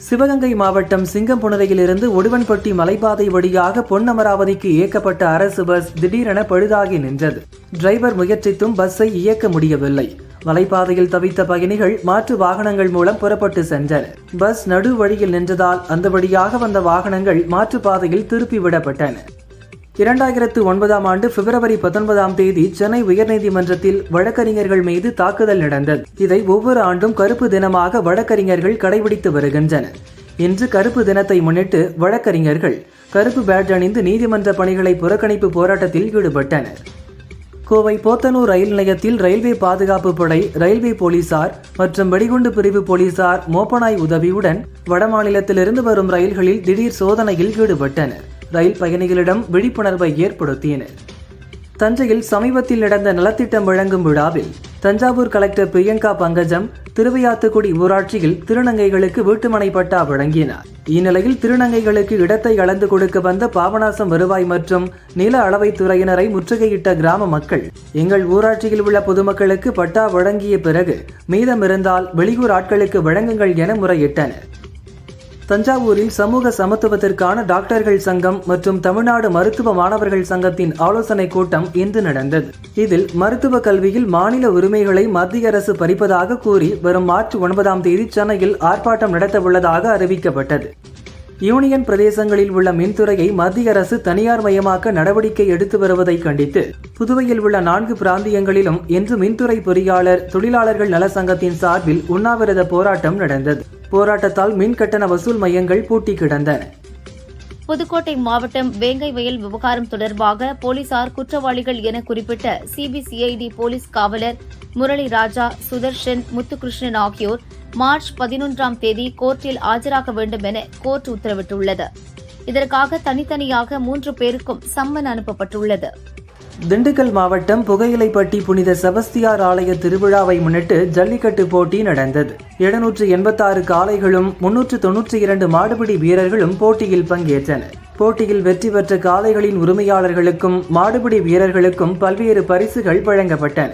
சிவகங்கை மாவட்டம் சிங்கம்புணரையிலிருந்து ஒடுவன்பட்டி மலைப்பாதை வழியாக பொன்னமராவதிக்கு இயக்கப்பட்ட அரசு பஸ் திடீரென பழுதாகி நின்றது. டிரைவர் முயற்சித்தும் பஸ்ஸை இயக்க முடியவில்லை. மலைப்பாதையில் தவித்த பயணிகள் மாற்று வாகனங்கள் மூலம் புறப்பட்டு சென்றனர். பஸ் நடு வழியில் நின்றதால் அந்த வழியாக வந்த வாகனங்கள் மாற்றுப்பாதையில் திருப்பி விடப்பட்டன. 2009ஆம் ஆண்டு பிப்ரவரி 19ஆம் தேதி சென்னை உயர்நீதிமன்றத்தில் வழக்கறிஞர்கள் மீது தாக்குதல் நடந்தது. இதை ஒவ்வொரு ஆண்டும் கருப்பு தினமாக வழக்கறிஞர்கள் கடைபிடித்து வருகின்றனர். இன்று கருப்பு தினத்தை முன்னிட்டு வழக்கறிஞர்கள் கருப்பு பேட்ஜ் அணிந்து நீதிமன்ற பணிகளை புறக்கணிப்பு போராட்டத்தில் ஈடுபட்டனர். கோவை போத்தனூர் ரயில் நிலையத்தில் ரயில்வே பாதுகாப்பு படை, ரயில்வே போலீசார் மற்றும் வெடிகுண்டு பிரிவு போலீசார் மோப்பனாய் உதவியுடன் வடமாநிலத்திலிருந்து வரும் ரயில்களில் திடீர் சோதனையில் ஈடுபட்டனர். ரயில் பயணிகளிடம் விழிப்புணர்வை ஏற்படுத்தினர். தஞ்சையில் சமீபத்தில் நடந்த நலத்திட்டம் வழங்கும் விழாவில் தஞ்சாவூர் கலெக்டர் பிரியங்கா பங்கஜம் திருவையாத்துக்குடி ஊராட்சியில் திருநங்கைகளுக்கு வீட்டுமனை பட்டா வழங்கினார். இந்நிலையில் திருநங்கைகளுக்கு இடத்தை அளந்து கொடுக்க வந்த பாபநாசம் வருவாய் மற்றும் நில அளவை துறையினரை முற்றுகையிட்ட கிராம மக்கள் எங்கள் ஊராட்சியில் உள்ள பொதுமக்களுக்கு பட்டா வழங்கிய பிறகு மீதம் இருந்தால் வெளியூர் ஆட்களுக்கு வழங்குங்கள் என முறையிட்டனர். தஞ்சாவூரில் சமூக சமத்துவத்திற்கான டாக்டர்கள் சங்கம் மற்றும் தமிழ்நாடு மருத்துவ மாணவர்கள் சங்கத்தின் ஆலோசனை கூட்டம் இன்று நடந்தது. இதில் மருத்துவ கல்வியில் மாநில உரிமைகளை மத்திய அரசு பறிப்பதாக கூறி வரும் மார்ச் 9ஆம் தேதி சென்னையில் ஆர்ப்பாட்டம் நடத்த உள்ளதாக அறிவிக்கப்பட்டது. யூனியன் பிரதேசங்களில் உள்ள மின்துறையை மத்திய அரசு தனியார் மயமாக்க நடவடிக்கை எடுத்து வருவதை கண்டித்து புதுவையில் உள்ள 4 பிராந்தியங்களிலும் இன்று மின்துறை பொறியாளர் தொழிலாளர்கள் நல சங்கத்தின் சார்பில் உண்ணாவிரத போராட்டம் நடந்தது. போராட்டத்தால் மின் கட்டண வசூல் மையங்கள் பூட்டி கிடந்தன. புதுக்கோட்டை மாவட்டம் வேங்கை வயல் விவகாரம் தொடர்பாக போலீசார் குற்றவாளிகள் என குறிப்பிட்ட சிபிசிஐடி போலீஸ் காவலர் முரளி ராஜா, சுதர்ஷன், முத்துகிருஷ்ணன் ஆகியோர் மார்ச் 11ஆம் தேதி கோர்ட்டில் ஆஜராக வேண்டும் என கோர்ட் உத்தரவிட்டுள்ளது. இதற்காக தனித்தனியாக 3 பேருக்கும் சம்மன் அனுப்பப்பட்டுள்ளது. திண்டுக்கல் மாவட்டம் புகையிலைப்பட்டி புனித செபஸ்தியார் ஆலய திருவிழாவை முன்னிட்டு ஜல்லிக்கட்டு போட்டி நடந்தது. 786 காளைகளும் 392 மாடுபிடி வீரர்களும் போட்டியில் பங்கேற்றனர். போட்டியில் வெற்றி பெற்ற காளைகளின் உரிமையாளர்களுக்கும் மாடுபிடி வீரர்களுக்கும் பல்வேறு பரிசுகள் வழங்கப்பட்டன.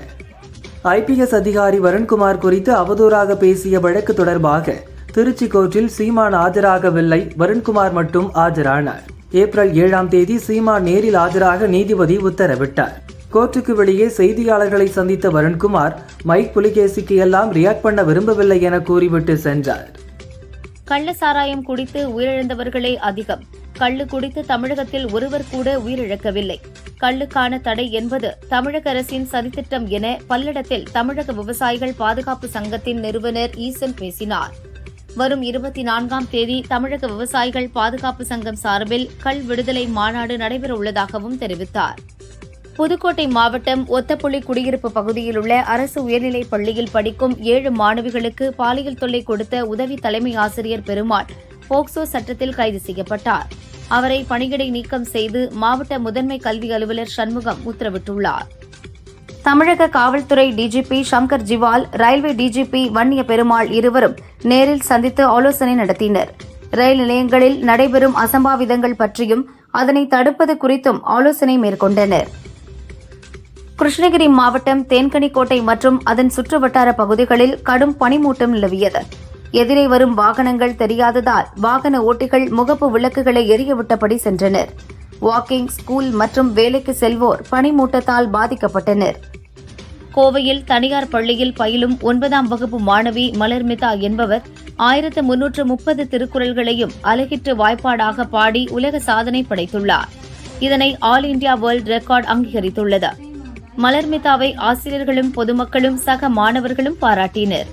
IPS அதிகாரி வருண்குமார் குறித்து அவதூறாக பேசிய வழக்கு தொடர்பாக திருச்சி கோர்ட்டில் சீமான் ஆஜராகவில்லை, வருண்குமார் மட்டும் ஆஜரானார். ஏப்ரல் 7ஆம் தேதி சீமான் நேரில் ஆஜராக நீதிபதி உத்தரவிட்டார். கோர்ட்டுக்கு வெளியே செய்தியாளர்களை சந்தித்த வருண்குமார் மைக் புலிகேசிக்கு எல்லாம் ரியாக்ட் பண்ண விரும்பவில்லை என கூறிவிட்டு சென்றார். கள்ள சாராயம் குடித்து உயிரிழந்தவர்களே அதிகம். கள்ளு குடித்து தமிழகத்தில் ஒருவர் கூட உயிரிழக்கவில்லை. கள்ளுக்கான தடை என்பது தமிழக அரசின் சதித்திட்டம் என பல்லடத்தில் தமிழக விவசாயிகள் பாதுகாப்பு சங்கத்தின் நிறுவனர் ஈசன் பேசினார். வரும் 24ஆம் தேதி தமிழக விவசாயிகள் பாதுகாப்பு சங்கம் சார்பில் கள் விடுதலை மாநாடு நடைபெறவுள்ளதாகவும் தெரிவித்தார். புதுக்கோட்டை மாவட்டம் ஒத்தப்புள்ளி குடியிருப்பு பகுதியில் உள்ள அரசு உயர்நிலைப் பள்ளியில் படிக்கும் 7 மாணவிகளுக்கு பாலியல் தொல்லை கொடுத்த உதவி தலைமை ஆசிரியர் பெருமாள் போக்சோ சட்டத்தில் கைது செய்யப்பட்டார். அவரை பணியிடை நீக்கம் செய்து மாவட்ட முதன்மை கல்வி அலுவலர் சண்முகம் உத்தரவிட்டுள்ளார். தமிழக காவல்துறை DGP Shankar Jiwal, railway DGP Vanniya Perumal இருவரும் நேரில் சந்தித்து ஆலோசனை நடத்தினர். ரயில் நிலையங்களில் நடைபெறும் அசம்பாவிதங்கள் பற்றியும் அதனை தடுப்பது குறித்தும் ஆலோசனை மேற்கொண்டனர். கிருஷ்ணகிரி மாவட்டம் தேன்கனிக்கோட்டை மற்றும் அதன் சுற்றுவட்டார பகுதிகளில் கடும் பனிமூட்டம் நிலவியது. எதிரே வரும் வாகனங்கள் தெரியாததால் வாகன ஓட்டிகள் முகப்பு விளக்குகளை எரியவிட்டபடி சென்றனர். வாக்கிங், ஸ்கூல் மற்றும் வேலைக்கு செல்வோர் பனிமூட்டத்தால் பாதிக்கப்பட்டனர். கோவையில் தனியார் பள்ளியில் பயிலும் 9ஆம் வகுப்பு மாணவி மலர்மிதா என்பவர் 1330 திருக்குறள்களையும் அலகிற்று வாய்ப்பாடாக பாடி உலக சாதனை படைத்துள்ளார். இதனை ஆல் இண்டியா வேர்ல்ட் ரெக்கார்ட் அங்கீகரித்துள்ளது. மலர்மிதாவை ஆசிரியர்களும் பொதுமக்களும் சக மாணவர்களும் பாராட்டினர்.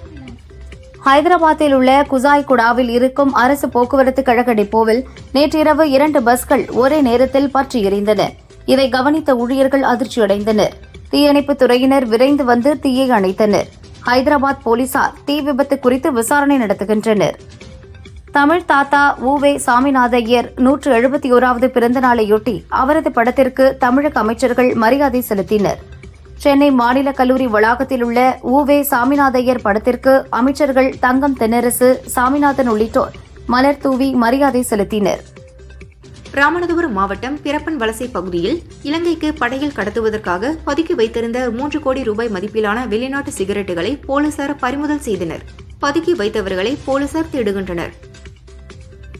ஹைதராபாத்தில் உள்ள குசாய்குடாவில் இருக்கும் அரசு போக்குவரத்து கழக டிப்போவில் நேற்றிரவு 2 பஸ்கள் ஒரே நேரத்தில் பற்றி எரிந்தன. இதை கவனித்த ஊழியர்கள் அதிர்ச்சியடைந்தனர். தீயணைப்புத் துறையினர் விரைந்து வந்து தீயை அணைத்தனர். ஹைதராபாத் போலீசார் தீ விபத்து குறித்து விசாரணை நடத்துகின்றனர். தமிழ் தாத்தா உவே சாமிநாதையர் 171வது பிறந்த நாளையொட்டி அவரது படத்திற்கு தமிழக அமைச்சர்கள் மரியாதை செலுத்தினர். சென்னை மாநில கல்லூரி வளாகத்தில் உள்ள உவே சாமிநாதையர் படத்திற்கு அமைச்சர்கள் தங்கம் தென்னரசு, சாமிநாதன் உள்ளிட்டோர் மலர் தூவி மரியாதை செலுத்தினர். ராமநாதபுரம் மாவட்டம் பிறப்பன் வலசை பகுதியில் இலங்கைக்கு படகில் கடத்துவதற்காக பதுக்கி வைத்திருந்த 3 கோடி ரூபாய் மதிப்பிலான வெளிநாட்டு சிகரெட்டுகளை போலீசார் பறிமுதல் செய்தனர். பதுக்கி வைத்தவர்களை போலீசார் தேடுகின்றனர்.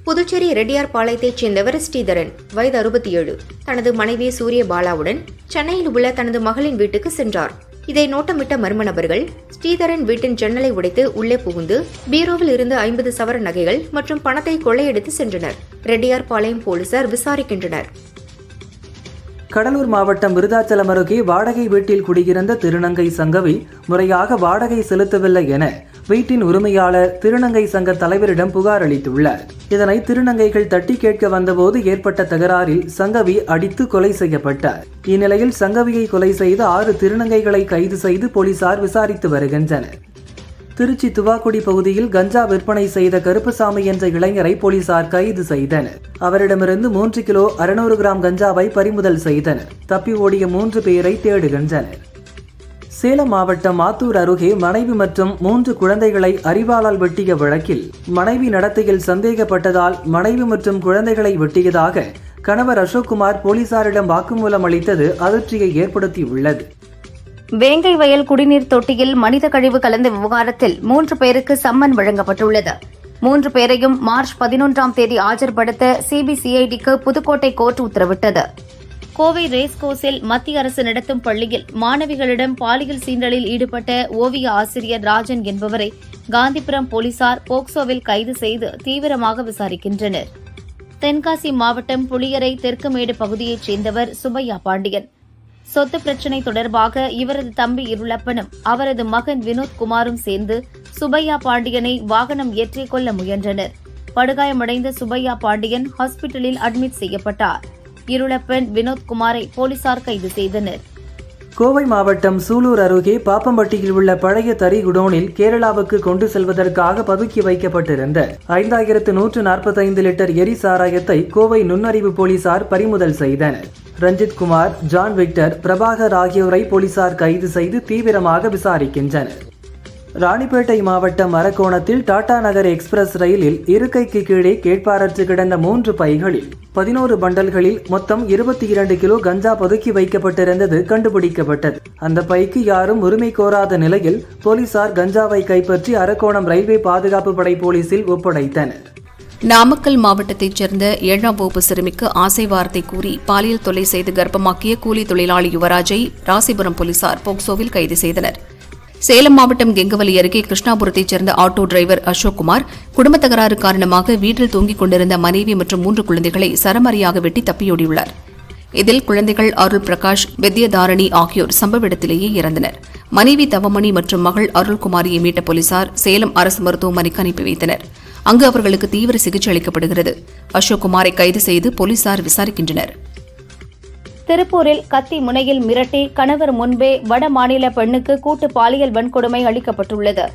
புதுச்சேரி ரெட்டியார்பாளையத்தைச் சேர்ந்தவர் ஸ்ரீதரன், வயது 67, தனது மனைவி சூரியபாலாவுடன் சென்னையில் உள்ள தனது மகளின் வீட்டுக்கு சென்றார். இதை நோட்டமிட்ட மர்ம நபர்கள் ஸ்ரீதரன் வீட்டின் ஜன்னலை உடைத்து உள்ளே புகுந்து பீரோவில் இருந்து 50 சவர நகைகள் மற்றும் பணத்தை கொள்ளையடித்து சென்றனர். ரெட்டியார்பாளையம் போலீசார் விசாரிக்கின்றனர். கடலூர் மாவட்டம் விருதாச்சலம் அருகே வாடகை வீட்டில் குடியிருந்த திருநங்கை சங்கவி முறையாக வாடகை செலுத்தவில்லை என வீட்டின் உரிமையாளர் திருநங்கை சங்க தலைவரிடம் புகார் அளித்துள்ளார். இதனை திருநங்கைகள் தட்டி கேட்க வந்தபோது ஏற்பட்ட தகராறில் சங்கவி அடித்து கொலை செய்யப்பட்டார். இந்நிலையில் சங்கவியை கொலை செய்த 6 திருநங்கைகளை கைது செய்து போலீசார் விசாரித்து வருகின்றனர். திருச்சி துவாக்குடி பகுதியில் கஞ்சா விற்பனை செய்த கருப்பசாமி என்ற இளைஞரை போலீசார் கைது செய்தனர். அவரிடமிருந்து 3 கிலோ 600 கிராம் கஞ்சாவை பறிமுதல் செய்தனர். தப்பி ஓடிய 3 பேரை தேடுகின்றனர். சேலம் மாவட்டம் ஆத்தூர் அருகே மனைவி மற்றும் 3 குழந்தைகளை அரிவாளால் வெட்டிய வழக்கில் மனைவி நடத்தையில் சந்தேகப்பட்டதால் மனைவி மற்றும் குழந்தைகளை வெட்டியதாக கணவர் அசோக்குமார் போலீசாரிடம் வாக்குமூலம் அளித்தது அதிர்ச்சியை ஏற்படுத்தியுள்ளது. வேங்கை வயல் குடிநீர் தொட்டியில் மனித கழிவு கலந்த விவகாரத்தில் 3 பேருக்கு சம்மன் வழங்கப்பட்டுள்ளது. 3 பேரையும் மார்ச் 11ஆம் தேதி ஆஜர்படுத்த சிபிசிஐடிக்கு புதுக்கோட்டை கோர்ட் உத்தரவிட்டது. கோவை ரேஸ்கோர்ஸில் மத்திய அரசு நடத்தும் பள்ளியில் மாணவிகளிடம் பாலியல் சீண்டலில் ஈடுபட்ட ஓவிய ஆசிரியர் ராஜன் என்பவரை காந்திபுரம் போலீசார் போக்சோவில் கைது செய்து தீவிரமாக விசாரிக்கின்றனர். தென்காசி மாவட்டம் புளியரை தெற்குமேடு பகுதியைச் சேர்ந்தவர் சுப்பையா பாண்டியன். சொத்து பிரச்சினை தொடர்பாக இவரது தம்பி இருளப்பனும் அவரது மகன் வினோத்குமாரும் சேர்ந்து சுப்பையா பாண்டியனை வாகனம் ஏற்றிக் கொள்ள முயன்றனர். படுகாயமடைந்த சுப்பையா பாண்டியன் ஹாஸ்பிட்டலில் அட்மிட் செய்யப்பட்டார். இருளப்பன் வினோத்குமாரை போலீசார் கைது செய்தனர். கோவை மாவட்டம் சூலூர் அருகே பாப்பம்பட்டியில் உள்ள பழைய தறி குடோனில் கேரளாவுக்கு கொண்டு செல்வதற்காக பதுக்கி வைக்கப்பட்டிருந்த 5145 லிட்டர் எரி சாராயத்தை கோவை நுண்ணறிவு போலீசார் பறிமுதல் செய்தனர். ரஞ்சித் குமார், ஜான் விக்டர், பிரபாகர் ஆகியோரை போலீசார் கைது செய்து தீவிரமாக விசாரிக்கின்றனர். ராணிப்பேட்டை மாவட்டம் அரக்கோணத்தில் டாடா நகர் எக்ஸ்பிரஸ் ரயிலில் இருக்கைக்கு கீழே கேட்பாரற்று கிடந்த 3 பைகளில் 11 பண்டல்களில் மொத்தம் 22 கிலோ கஞ்சா பதுக்கி வைக்கப்பட்டிருந்தது கண்டுபிடிக்கப்பட்டது. அந்த பைக்கு யாரும் உரிமை கோராத நிலையில் போலீசார் கஞ்சாவை கைப்பற்றி அரக்கோணம் ரயில்வே பாதுகாப்பு படை போலீசில் ஒப்படைத்தனர். நாமக்கல் மாவட்டத்தைச் சேர்ந்த 7ஆம் வகுப்பு சிறுமிக்கு ஆசை வார்த்தை கூறி பாலியல் தொல்லை செய்து கர்ப்பமாக்கிய கூலி தொழிலாளி யுவராஜை ராசிபுரம் போலீசார் போக்சோவில் கைது செய்தனர். சேலம் மாவட்டம் கெங்கவலி அருகே கிருஷ்ணாபுரத்தைச் சேர்ந்த ஆட்டோ டிரைவர் அசோக்குமார் குடும்ப தகராறு காரணமாக வீட்டில் தூங்கிக் கொண்டிருந்த மனைவி மற்றும் 3 குழந்தைகளை சரமாரியாக வெட்டி தப்பியோடியுள்ளார். இதில் குழந்தைகள் அருள் பிரகாஷ், வித்யதாரணி ஆகியோர் சம்பவ இடத்திலேயே இறந்தனர். மனைவி தவமணி மற்றும் மகள் அருள்குமாரியை மீட்ட போலீசார் சேலம் அரசு மருத்துவமனைக்கு அனுப்பி வைத்தனர். அங்கு அவர்களுக்கு தீவிர சிகிச்சை அளிக்கப்படுகிறது. அசோக்குமாரை கைது செய்து போலீசார் விசாரிக்கின்றனர். திருப்பூரில் கத்தி முனையில் மிரட்டி கணவர் முன்பே வட மாநில பெண்ணுக்கு கூட்டு பாலியல் வன்கொடுமை அளிக்கப்பட்டுள்ளது.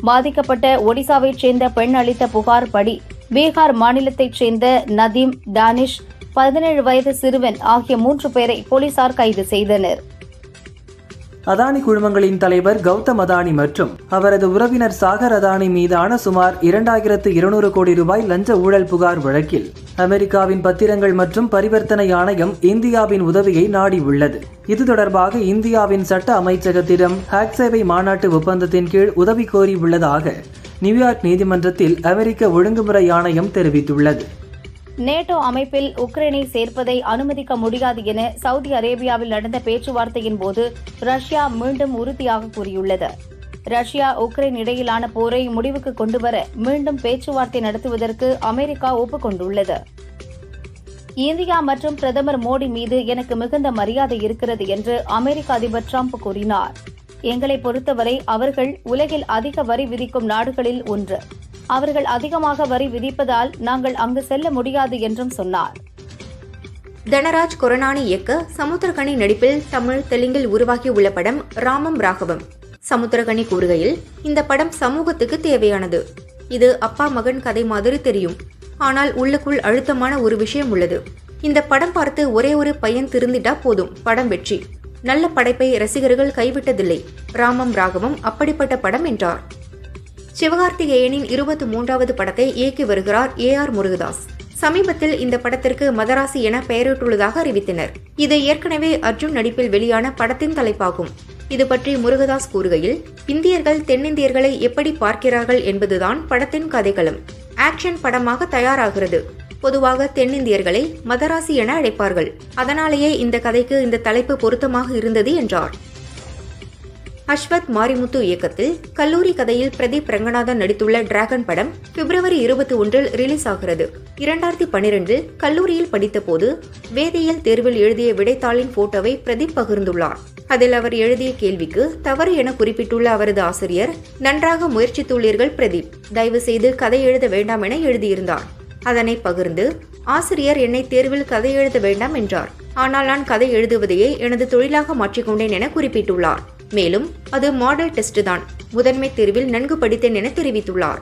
பாதிக்கப்பட்ட ஒடிசாவைச் சேர்ந்த பெண் அளித்த புகார் படி பீகார் மாநிலத்தைச் சேர்ந்த நதீம், டானிஷ், 17 வயது சிறுவன் ஆகிய 3 பேரை போலீசார் கைது செய்தனர். அதானி குழுமங்களின் தலைவர் கௌதம் அதானி மற்றும் அவரது உறவினர் சாகர் அதானி மீதான சுமார் 2200 கோடி ரூபாய் லஞ்ச ஊழல் புகார் வழக்கில் அமெரிக்காவின் பத்திரங்கள் மற்றும் பரிவர்த்தனை ஆணையம் இந்தியாவின் உதவியை நாடியுள்ளது. இது தொடர்பாக இந்தியாவின் சட்ட அமைச்சகத்திடம் ஹேக் சேவை மாநாட்டு ஒப்பந்தத்தின் கீழ் உதவி கோரியுள்ளதாக நியூயார்க் நீதிமன்றத்தில் அமெரிக்க ஒழுங்குமுறை ஆணையம் தெரிவித்துள்ளது. நேட்டோ அமைப்பில் உக்ரைனை சேர்ப்பதை அனுமதிக்க முடியாது என சவுதி அரேபியாவில் நடந்த பேச்சுவார்த்தையின் போது ரஷ்யா மீண்டும் உறுதியாக கூறியுள்ளது. ரஷ்யா உக்ரைன் இடையிலான போரை முடிவுக்கு கொண்டுவர மீண்டும் பேச்சுவார்த்தை நடத்துவதற்கு அமெரிக்கா ஒப்புக்கொண்டுள்ளது. இந்தியா மற்றும் பிரதமர் மோடி மீது எனக்கு மிகுந்த மரியாதை இருக்கிறது என்று அமெரிக்க அதிபர் டிரம்ப் கூறினார். எங்களை பொறுத்தவரை அவர்கள் உலகில் அதிக வரி விதிக்கும் நாடுகளில் ஒன்று. அவர்கள் அதிகமாக வரி விதிப்பதால் நாங்கள் அங்கு செல்ல முடியாது என்றும் சொன்னார். தனராஜ் கொரநானி இயக்க சமுத்திரகனி நடிப்பில் தமிழ், தெலுங்கில் உருவாகியுள்ள படம் ராமம் ராகவம். சமுத்திரகனி கூறுகையில், இந்த படம் சமூகத்துக்கு தேவையானது. இது அப்பா மகன் கதை மாதிரி தெரியும், ஆனால் உள்ளுக்குள் அழுத்தமான ஒரு விஷயம் உள்ளது. இந்த படம் பார்த்து ஒரே ஒரு பையன் திருந்திட்டா போதும், படம் வெற்றி. நல்ல படைப்பை ரசிகர்கள் கைவிட்டதில்லை. ராமம் ராகவம் அப்படிப்பட்ட படம் என்றார். சிவகார்த்திகேயனின் 23வது படத்தை இயக்கி வருகிறார் AR முருகதாஸ். சமீபத்தில் இந்த படத்திற்கு மதராசி என பெயரிட்டுள்ளதாக அறிவித்தனர். இது ஏற்கனவே அர்ஜுன் நடிப்பில் வெளியான படத்தின் தலைப்பாகும். இது பற்றி முருகதாஸ் கூறுகையில், இந்தியர்கள் தென்னிந்தியர்களை எப்படி பார்க்கிறார்கள் என்பதுதான் படத்தின் கதைக்களம். ஆக்ஷன் படமாக தயாராகிறது. பொதுவாக தென்னிந்தியர்களை மதராசி என அழைப்பார்கள். அதனாலேயே இந்த கதைக்கு இந்த தலைப்பு பொருத்தமாக இருந்தது என்றார். அஸ்வத் மாரிமுத்து இயக்கத்தில் கல்லூரி கதையில் பிரதீப் ரங்கநாதன் நடித்துள்ள டிராகன் படம் பிப்ரவரி 21 ரிலீஸ் ஆகிறது. 2012 கல்லூரியில் படித்தபோது வேதியியல் தேர்வில் எழுதிய விடைத்தாளின் போட்டோவை பிரதீப் பகிர்ந்துள்ளார். அதில் அவர் எழுதிய கேள்விக்கு தவறு என குறிப்பிட்டுள்ள அவரது ஆசிரியர், நன்றாக முயற்சித்துள்ளீர்கள் பிரதீப், தயவு செய்து கதை எழுத வேண்டாம் என எழுதியிருந்தார். அதனை பகிர்ந்து, ஆசிரியர் என்னை தேர்வில் கதை எழுத வேண்டாம் என்றார். ஆனால் நான் கதை எழுதுவதையே எனது தொழிலாக மாற்றிக்கொண்டேன் என குறிப்பிட்டுள்ளார். மேலும் அது மாடல் டெஸ்ட் தான், முதன்மை தேர்வில் நன்கு படித்தேன் என தெரிவித்துள்ளார்.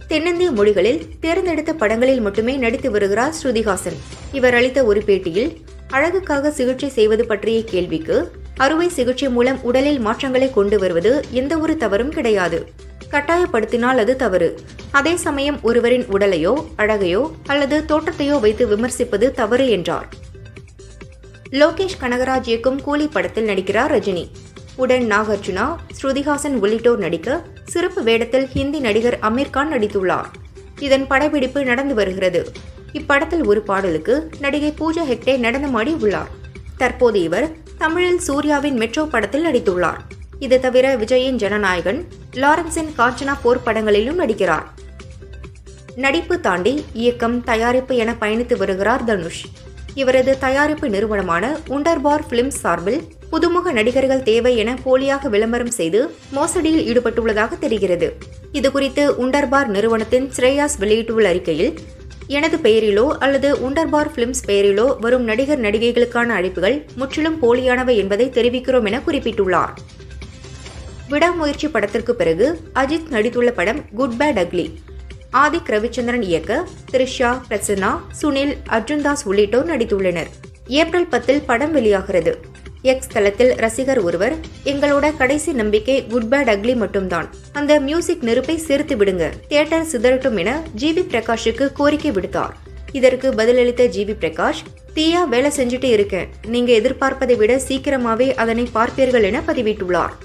தென்னிந்திய மொழிகளில் தேர்ந்தெடுத்த படங்களில் மட்டுமே நடித்து வருகிறார் ஸ்ருதிஹாசன். இவர் அளித்த ஒரு பேட்டியில் அழகுக்காக சிகிச்சை செய்வது பற்றிய கேள்விக்கு அறுவை சிகிச்சை மூலம் உடலில் மாற்றங்களை கொண்டு வருவது எந்த ஒரு தவறும் கிடையாது. கட்டாயப்படுத்தினால் அது தவறு. அதே சமயம் ஒருவரின் உடலையோ அழகையோ அல்லது தோற்றத்தையோ வைத்து விமர்சிப்பது தவறு என்றார். லோகேஷ் கனகராஜ் இயக்கும் கூலி படத்தில் நடிக்கிறார் ரஜினி. உடன் நாகார்ஜுனா, ஸ்ருதிஹாசன் உள்ளிட்டோர் நடிக்க சிறப்பு வேடத்தில் ஹிந்தி நடிகர் அமீர் கான் நடித்துள்ளார். இதன் படப்பிடிப்பு நடந்து வருகிறது. இப்படத்தில் ஒரு பாடலுக்கு நடிகை பூஜா ஹெக்டே நடனமாடி உள்ளார். தற்போது இவர் தமிழில் சூர்யாவின் மெட்ரோ படத்தில் நடித்துள்ளார். இது தவிர விஜயின் ஜனநாயகன், லாரன்ஸின் காஞ்சனா போர் படங்களிலும் நடிக்கிறார். நடிப்பு தாண்டி இயக்கம், தயாரிப்பு என பயணித்து வருகிறார் தனுஷ். இவரது தயாரிப்பு நிறுவனமான உண்டர்பார் பிலிம்ஸ் சார்பில் புதுமுக நடிகர்கள் தேவை என போலியாக விளம்பரம் செய்து மோசடியில் ஈடுபட்டுள்ளதாக தெரிகிறது. இதுகுறித்து உண்டர்பார் நிறுவனத்தின் ஸ்ரேயாஸ் வெளியிட்டுள்ள அறிக்கையில், எனது பெயரிலோ அல்லது உண்டர்பார் பிலிம்ஸ் பெயரிலோ வரும் நடிகர் நடிகைகளுக்கான அழைப்புகள் முற்றிலும் போலியானவை என்பதை தெரிவிக்கிறோம் என குறிப்பிட்டுள்ளார். விடாமுயற்சி படத்திற்கு பிறகு அஜித் நடித்துள்ள படம் good bad ugly. Adhik Ravichandran இயக்க த்ரிஷா, பிரசன்னா, சுனில், அர்ஜுன்தாஸ் உள்ளிட்டோர் நடித்துள்ளனர். ஏப்ரல் 10 படம் வெளியாகிறது. எக்ஸ் தளத்தில் ரசிகர் ஒருவர், எங்களோட கடைசி நம்பிக்கை குட் பேட் அக்லி மட்டும்தான், அந்த மியூசிக் நெருப்பை சேர்த்து விடுங்க, தியேட்டர் சிதறட்டும் என ஜிவி பிரகாஷுக்கு கோரிக்கை விடுத்தார். இதற்கு பதிலளித்த ஜிவி பிரகாஷ், தீயா வேலை செஞ்சுட்டு இருக்கேன், நீங்க எதிர்பார்ப்பதை விட சீக்கிரமாவே அதனை பார்ப்பீர்கள் என பதிவிட்டுள்ளார்.